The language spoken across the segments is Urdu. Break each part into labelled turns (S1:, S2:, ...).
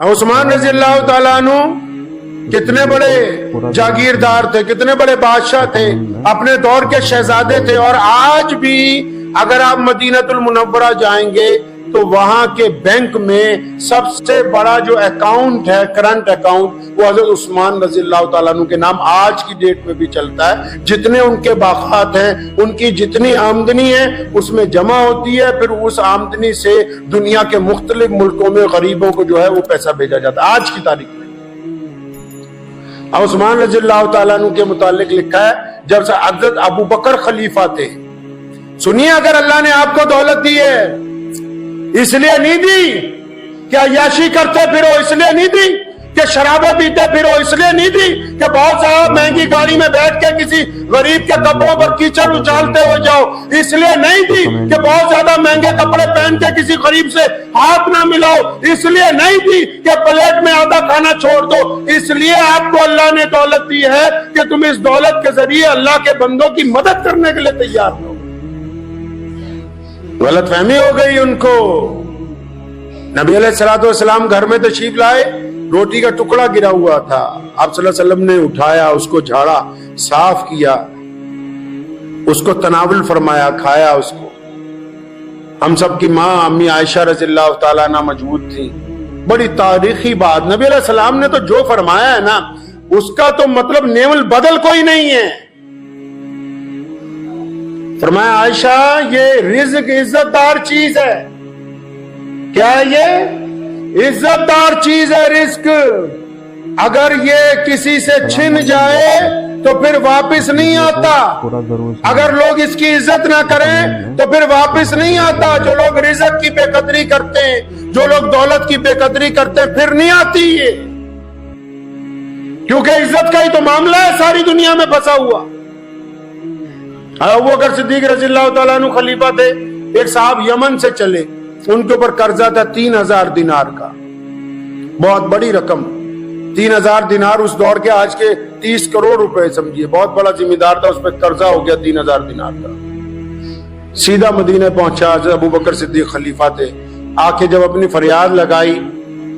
S1: عثمان رضی اللہ تعالیٰ عنہ کتنے بڑے جاگیردار تھے، کتنے بڑے بادشاہ تھے، اپنے دور کے شہزادے تھے، اور آج بھی اگر آپ مدینہ المنورہ جائیں گے تو وہاں کے بینک میں سب سے بڑا جو اکاؤنٹ ہے، کرنٹ اکاؤنٹ، وہ حضرت عثمان رضی اللہ تعالیٰ عنہ کے نام آج کی ڈیٹ میں بھی چلتا ہے۔ جتنے ان کے باغات ہیں، ان کی جتنی آمدنی ہے اس میں جمع ہوتی ہے، پھر اس آمدنی سے دنیا کے مختلف ملکوں میں غریبوں کو جو ہے وہ پیسہ بھیجا جاتا ہے آج کی تاریخ میں۔ عثمان رضی اللہ تعالیٰ عنہ کے متعلق لکھا ہے جب سے حضرت ابو بکر خلیفہ تھے، سنیے، اگر اللہ نے آپ کو دولت دی ہے اس لیے نہیں دی کہ عیاشی کرتے پھرو، اس لیے نہیں دی کہ شرابیں پیتے پھرو، اس لیے نہیں دی کہ بہت زیادہ مہنگی گاڑی میں بیٹھ کے کسی غریب کے کپڑوں پر کیچڑ اچھالتے ہو جاؤ، اس لیے نہیں دی کہ بہت زیادہ مہنگے کپڑے پہن کے کسی غریب سے ہاتھ نہ ملاؤ، اس لیے نہیں دی کہ پلیٹ میں آدھا کھانا چھوڑ دو، اس لیے آپ کو اللہ نے دولت دی ہے کہ تم اس دولت کے ذریعے اللہ کے بندوں کی مدد کرنے کے لیے تیار ہو۔ غلط فہمی ہو گئی ان کو۔ نبی علیہ الصلوۃ والسلام گھر میں تشریف لائے، روٹی کا ٹکڑا گرا ہوا تھا، آپ صلی اللہ علیہ وسلم نے اٹھایا، اس کو جھاڑا، صاف کیا، اس کو تناول فرمایا، کھایا اس کو۔ ہم سب کی ماں امی عائشہ رضی اللہ تعالیٰ عنہ موجود تھی۔ بڑی تاریخی بات، نبی علیہ السلام نے تو جو فرمایا ہے نا اس کا تو مطلب نیول البدل کوئی نہیں ہے۔ فرمایا عائشہ یہ رزق عزت دار چیز ہے۔ کیا ہے یہ؟ عزت دار چیز ہے رزق، اگر یہ کسی سے چھن جائے تو پھر واپس نہیں آتا، اگر لوگ اس کی عزت نہ کریں تو پھر واپس نہیں آتا۔ جو لوگ رزق کی بے قدری کرتے ہیں، جو لوگ دولت کی بے قدری کرتے ہیں، پھر نہیں آتی یہ، کیونکہ عزت کا ہی تو معاملہ ہے ساری دنیا میں پھنسا ہوا۔ ابوبکر صدیق رضی اللہ تعالیٰ عنہ خلیفہ تھے، ایک صاحب یمن سے چلے، ان کے اوپر قرضہ تھا 3000 دینار کا، بہت بڑی رقم۔ 3000 دینار اس دور کے آج کے 30 کروڑ روپے سمجھیے، بہت بڑا ذمہ دار تھا، اس پہ قرضہ ہو گیا 3000 دینار کا۔ سیدھا مدینے پہنچا، حضرت ابوبکر صدیق خلیفہ تھے، آ کے جب اپنی فریاد لگائی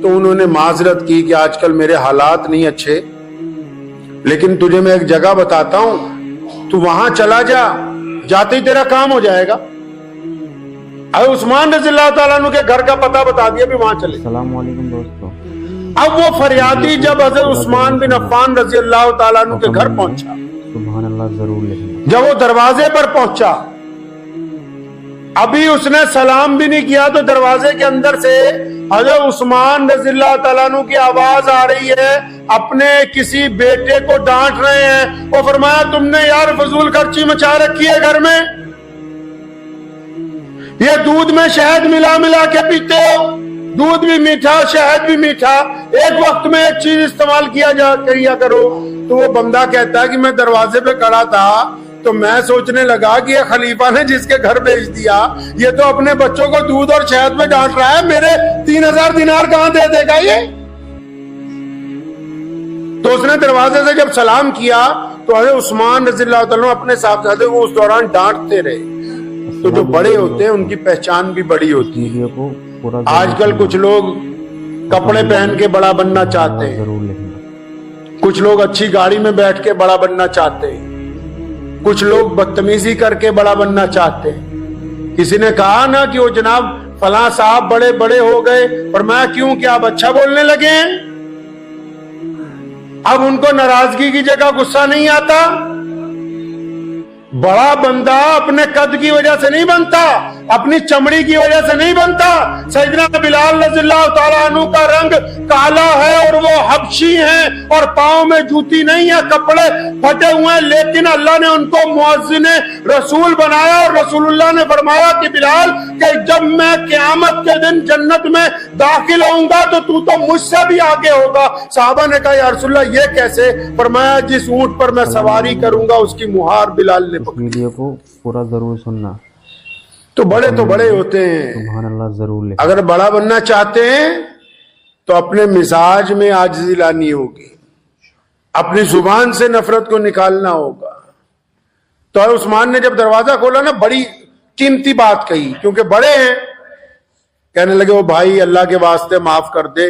S1: تو انہوں نے معذرت کی کہ آج کل میرے حالات نہیں اچھے، لیکن تجھے میں ایک جگہ بتاتا ہوں، تو وہاں چلا جا، جاتے ہی تیرا کام ہو جائے گا۔ عثمان رضی اللہ تعالیٰ عنہ کے گھر کا پتہ بتا دیا، بھی وہاں چلے۔
S2: السلام علیکم دوستو۔
S1: اب وہ فریادی جب حضرت عثمان بن عفان رضی اللہ تعالیٰ عنہ کے گھر پہنچا،
S2: سبحان اللہ، ضرور لکھنا۔
S1: جب وہ دروازے پر پہنچا، ابھی اس نے سلام بھی نہیں کیا تو دروازے کے اندر سے حضرت عثمان رضی اللہ تعالیٰ عنہ کی آواز آ رہی ہے، اپنے کسی بیٹے کو ڈانٹ رہے ہیں۔ وہ فرمایا تم نے یار فضول خرچی مچا رکھی ہے گھر میں، یہ دودھ میں شہد ملا ملا کے پیتے ہو، دودھ بھی میٹھا شہد بھی میٹھا، ایک وقت میں ایک چیز استعمال کیا کرو۔ تو وہ بندہ کہتا ہے کہ میں دروازے پہ کھڑا تھا تو میں سوچنے لگا کہ یہ خلیفہ نے جس کے گھر بھیج دیا یہ تو اپنے بچوں کو دودھ اور شہد میں ڈانٹ رہا ہے، میرے 3000 دینار کہاں دے دے گا یہ؟ تو اس نے دروازے سے جب سلام کیا تو حضرت عثمان رضی اللہ تعالیٰ اپنے صاحبزادے کو اس دوران ڈانٹتے رہے۔ تو جو بڑے ہوتے ہیں ان کی پہچان بھی بڑی ہوتی ہے۔ آج کل کچھ لوگ کپڑے پہن کے بڑا بننا چاہتے ہیں، کچھ لوگ اچھی گاڑی میں بیٹھ کے بڑا بننا چاہتے ہیں، کچھ لوگ بدتمیزی کر کے بڑا بننا چاہتے ہیں۔ کسی نے کہا نا کہ وہ جناب فلاں صاحب بڑے بڑے ہو گئے، اور میں کیوں کہ آپ اچھا بولنے لگے ہیں؟ اب ان کو ناراضگی کی جگہ غصہ نہیں آتا۔ بڑا بندہ اپنے قد کی وجہ سے نہیں بنتا، اپنی چمڑی کی وجہ سے نہیں بنتا۔ سیدنا بلال رضی اللہ تعالیٰ عنہ کا رنگ کالا ہے اور وہ حبشی ہیں اور پاؤں میں جوتی نہیں ہے، کپڑے پھٹے ہوئے ہیں، لیکن اللہ نے ان کو مؤذن رسول بنایا، اور رسول اللہ نے فرمایا کہ بلال کہ جب میں قیامت کے دن جنت میں داخل ہوں گا تو مجھ سے بھی آگے ہوگا۔ صحابہ نے کہا یا رسول اللہ یہ کیسے؟ فرمایا جس اونٹ پر میں سواری کروں گا اس کی مہار بلال نے پکڑی۔
S2: ویڈیو کو پورا ضرور سننا۔
S1: تو بڑے ہوتے ہیں،
S2: سبحان اللہ، ضرور لکھنا۔
S1: اگر بڑا بننا چاہتے ہیں تو اپنے مزاج میں عاجزی لانی ہوگی، اپنی زبان سے نفرت کو نکالنا ہوگا۔ تو عثمان نے جب دروازہ کھولا نا بڑی قیمتی بات کہی، کیونکہ بڑے ہیں، کہنے لگے وہ بھائی اللہ کے واسطے معاف کر دے،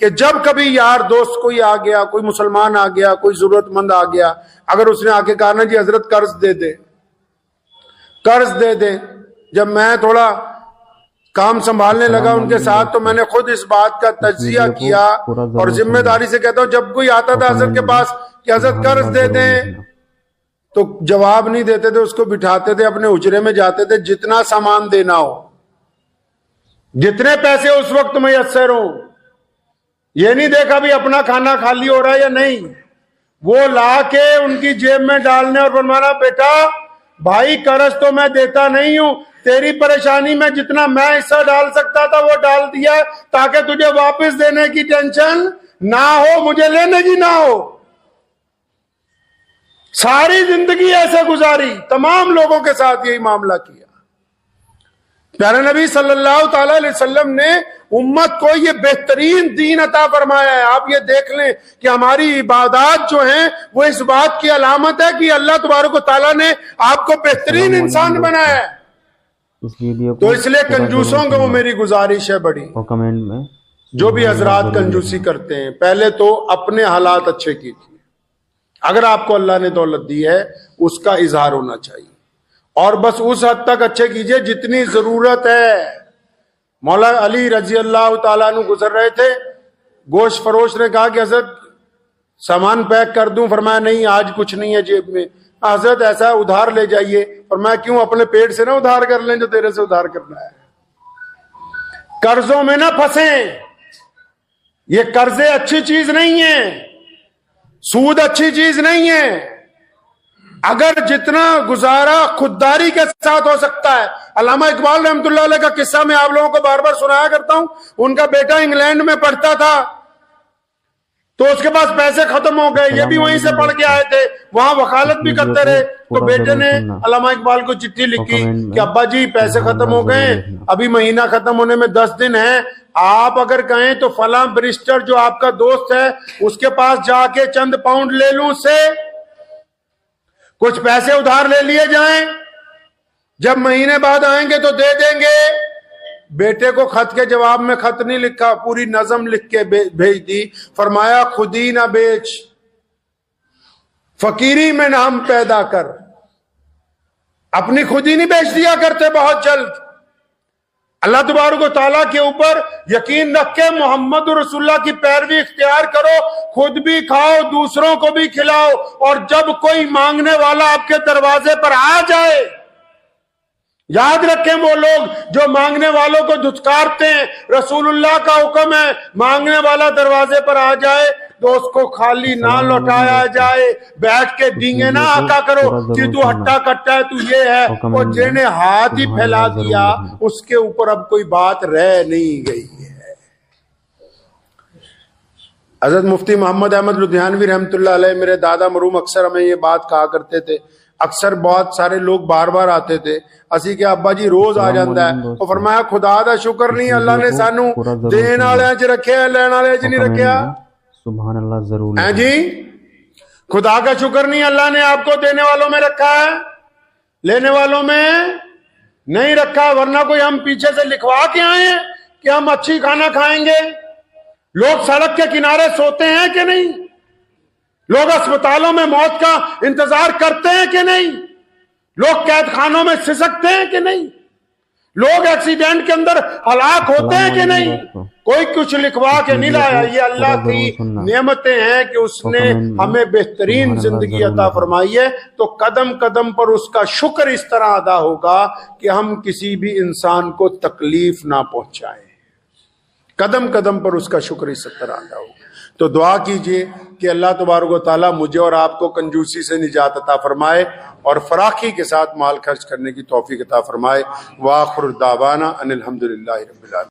S1: کہ جب کبھی یار دوست کوئی آ گیا, کوئی مسلمان آ گیا, کوئی ضرورت مند آ گیا, اگر اس نے آ کے کہا نا جی حضرت قرض دے دے, قرض دے دے, جب میں تھوڑا کام سنبھالنے لگا ان کے ساتھ تو میں نے خود اس بات کا تجزیہ کیا اور ذمہ داری سے کہتا ہوں, جب کوئی آتا تھا حضرت کے پاس کہ حضرت قرض دے دیں, تو جواب نہیں دیتے تھے, اس کو بٹھاتے تھے, اپنے حجرے میں جاتے تھے, جتنا سامان دینا ہو, جتنے پیسے اس وقت میسر ہوں, یہ نہیں دیکھا بھی اپنا کھانا خالی ہو رہا ہے یا نہیں, وہ لا کے ان کی جیب میں ڈالنے اور فرمانا بیٹا بھائی قرض تو میں دیتا نہیں ہوں, تیری پریشانی میں جتنا میں حصہ ڈال سکتا تھا وہ ڈال دیا تاکہ تجھے واپس دینے کی ٹینشن نہ ہو, مجھے لینے کی نہ ہو. ساری زندگی ایسے گزاری, تمام لوگوں کے ساتھ یہی معاملہ کیا. پیارے نبی صلی اللہ تعالی علیہ وسلم نے امت کو یہ بہترین دین عطا فرمایا ہے. آپ یہ دیکھ لیں کہ ہماری عبادات جو ہیں وہ اس بات کی علامت ہے کہ اللہ تبارک و تعالیٰ نے آپ کو بہترین انسان بنایا ہے. تو اس لیے کنجوسوں کو میری گزارش ہے بڑی,
S2: اور کمنٹ میں
S1: جو بھی حضرات کنجوسی کرتے ہیں پہلے تو اپنے حالات اچھے کیجیے. اگر آپ کو اللہ نے دولت دی ہے اس کا اظہار ہونا چاہیے, اور بس اس حد تک اچھے کیجیے جتنی ضرورت ہے. مولا علی رضی اللہ تعالیٰ عنہ گزر رہے تھے, گوشت فروش نے کہا کہ حضرت سامان پیک کر دوں, فرمایا نہیں آج کچھ نہیں ہے جیب میں. حضرت ایسا ادھار لے جائیے, فرمایا کیوں, اپنے پیٹ سے نہ ادھار کر لیں جو تیرے سے ادھار کرنا ہے. قرضوں میں نہ پھنسیں, یہ قرضے اچھی چیز نہیں ہیں, سود اچھی چیز نہیں ہے. اگر جتنا گزارا خودداری کے ساتھ ہو سکتا ہے. علامہ اقبال رحمۃ اللہ علیہ کا قصہ میں آپ لوگوں کو بار بار سنایا کرتا ہوں. ان کا بیٹا انگلینڈ میں پڑھتا تھا تو اس کے پاس پیسے ختم ہو گئے, یہ بھی وہیں سے پڑھ کے آئے تھے, وہاں وکالت بھی کرتے رہے. تو بیٹے نے علامہ اقبال کو چٹھی لکھی کہ ابا جی پیسے ختم ہو گئے, ابھی مہینہ ختم ہونے میں 10 دن ہیں, آپ اگر کہیں تو فلاں برسٹر جو آپ کا دوست ہے اس کے پاس جا کے چند پاؤنڈ لے لوں, اس سے کچھ پیسے ادھار لے لیے جائیں, جب مہینے بعد آئیں گے تو دے دیں گے. بیٹے کو خط کے جواب میں خط نہیں لکھا, پوری نظم لکھ کے بھیج دی. فرمایا خود ہی نہ بیچ, فقیری میں نام پیدا کر. اپنی خود ہی نہیں بیچ دیا کرتے بہت جلد. اللہ تبارک و تعالیٰ کے اوپر یقین رکھ کے محمد رسول اللہ کی پیروی اختیار کرو, خود بھی کھاؤ دوسروں کو بھی کھلاؤ, اور جب کوئی مانگنے والا آپ کے دروازے پر آ جائے, یاد رکھیں وہ لوگ جو مانگنے والوں کو دھتکارتے ہیں, رسول اللہ کا حکم ہے مانگنے والا دروازے پر آ جائے تو اس کو خالی نہ لوٹایا جائے, بیٹھ کے ڈینگے نہ آکا کرو کہ تو ہٹا کٹا ہے, تو یہ ہے. اور جنہیں نے ہاتھ ہی پھیلا دیا اس کے اوپر اب کوئی بات رہ نہیں گئی ہے. حضرت مفتی محمد احمد لدھیانوی رحمۃ اللہ علیہ, میرے دادا مرحوم, اکثر ہمیں یہ بات کہا کرتے تھے. اکثر بہت سارے لوگ بار بار آتے تھے, اسی کہ ابا جی روز آ جاتا ہے. اور فرمایا خدا دا شکر نہیں اللہ نے سانو دین والے چ رکھے, لین والے چ نہیں رکھیا.
S2: سبحان اللہ, ضرور
S1: ہیں جی, خدا کا شکر نہیں اللہ نے آپ کو دینے والوں میں رکھا ہے, لینے والوں میں نہیں رکھا. ورنہ کوئی ہم پیچھے سے لکھوا کے آئے ہیں کہ ہم اچھی کھانا کھائیں گے. لوگ سڑک کے کنارے سوتے ہیں کہ نہیں؟ لوگ اسپتالوں میں موت کا انتظار کرتے ہیں کہ نہیں؟ لوگ قید خانوں میں سسکتے ہیں کہ نہیں؟ لوگ ایکسیڈنٹ کے اندر ہلاک ہوتے ہیں کہ نہیں؟ کوئی کچھ لکھوا کے نہیں لایا. یہ اللہ کی نعمتیں ہیں کہ اس نے ہمیں بہترین زندگی عطا فرمائی ہے. تو قدم قدم پر اس کا شکر اس طرح ادا ہوگا کہ ہم کسی بھی انسان کو تکلیف نہ پہنچائیں. قدم قدم پر اس کا شکر اس طرح ادا ہوگا. تو دعا کیجئے کہ اللہ تبارک و تعالیٰ مجھے اور آپ کو کنجوسی سے نجات عطا فرمائے اور فراخی کے ساتھ مال خرچ کرنے کی توفیق عطا فرمائے. وآخر دعوانا ان الحمدللہ رب العالمین.